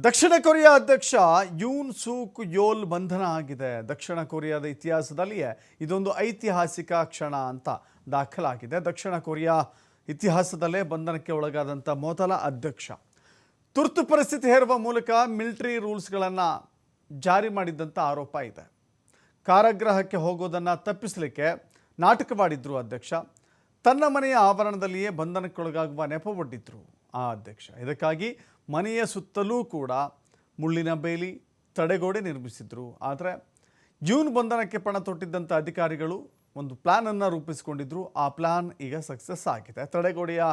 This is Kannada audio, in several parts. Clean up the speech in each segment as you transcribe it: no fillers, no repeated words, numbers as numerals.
ದಕ್ಷಿಣ ಕೊರಿಯಾ ಅಧ್ಯಕ್ಷ ಯೂನ್ ಸೂಕ್ ಯೋಲ್ ಬಂಧನ ಆಗಿದೆ. ದಕ್ಷಿಣ ಕೊರಿಯಾದ ಇತಿಹಾಸದಲ್ಲಿಯೇ ಇದೊಂದು ಐತಿಹಾಸಿಕ ಕ್ಷಣ ಅಂತ ದಾಖಲಾಗಿದೆ. ದಕ್ಷಿಣ ಕೊರಿಯಾ ಇತಿಹಾಸದಲ್ಲೇ ಬಂಧನಕ್ಕೆ ಒಳಗಾದಂಥ ಮೊದಲ ಅಧ್ಯಕ್ಷ. ತುರ್ತು ಪರಿಸ್ಥಿತಿ ಹೇರುವ ಮೂಲಕ ಮಿಲಿಟರಿ ರೂಲ್ಸ್ಗಳನ್ನು ಜಾರಿ ಮಾಡಿದ್ದಂಥ ಆರೋಪ ಇದೆ. ಕಾರಾಗೃಹಕ್ಕೆ ಹೋಗೋದನ್ನು ತಪ್ಪಿಸಲಿಕ್ಕೆ ನಾಟಕವಾಡಿದ್ರು ಅಧ್ಯಕ್ಷ. ತನ್ನ ಮನೆಯ ಆವರಣದಲ್ಲಿಯೇ ಬಂಧನಕ್ಕೊಳಗಾಗುವ ನೆಪವೊಡ್ಡಿದ್ರು ಆ ಅಧ್ಯಕ್ಷ. ಇದಕ್ಕಾಗಿ ಮನೆಯ ಸುತ್ತಲೂ ಕೂಡ ಮುಳ್ಳಿನ ಬೇಲಿ, ತಡೆಗೋಡೆ ನಿರ್ಮಿಸಿದ್ರು. ಆದರೆ ಯೂನ್ ಬಂಧನಕ್ಕೆ ಪಣ ತೊಟ್ಟಿದ್ದಂಥ ಅಧಿಕಾರಿಗಳು ಒಂದು ಪ್ಲಾನನ್ನು ರೂಪಿಸಿಕೊಂಡಿದ್ರು. ಆ ಪ್ಲಾನ್ ಈಗ ಸಕ್ಸಸ್ ಆಗಿದೆ. ತಡೆಗೋಡೆಯ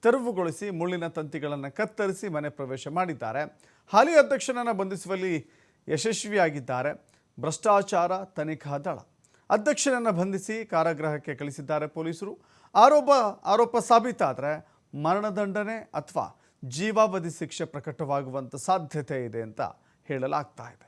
ತೆರವುಗೊಳಿಸಿ ಮುಳ್ಳಿನ ತಂತಿಗಳನ್ನು ಕತ್ತರಿಸಿ ಮನೆ ಪ್ರವೇಶ ಮಾಡಿದ್ದಾರೆ. ಹಾಲಿ ಅಧ್ಯಕ್ಷನನ್ನು ಬಂಧಿಸುವಲ್ಲಿ ಯಶಸ್ವಿಯಾಗಿದ್ದಾರೆ ಭ್ರಷ್ಟಾಚಾರ ತನಿಖಾ ದಳ. ಅಧ್ಯಕ್ಷನನ್ನು ಬಂಧಿಸಿ ಕಾರಾಗೃಹಕ್ಕೆ ಕಳಿಸಿದ್ದಾರೆ ಪೊಲೀಸರು. ಆರೋಪ ಸಾಬೀತಾದರೆ ಮರಣದಂಡನೆ ಅಥವಾ ಜೀವಾವಧಿ ಶಿಕ್ಷೆ ಪ್ರಕಟವಾಗುವಂಥ ಸಾಧ್ಯತೆ ಇದೆ ಅಂತ ಹೇಳಲಾಗ್ತಾ ಇದೆ.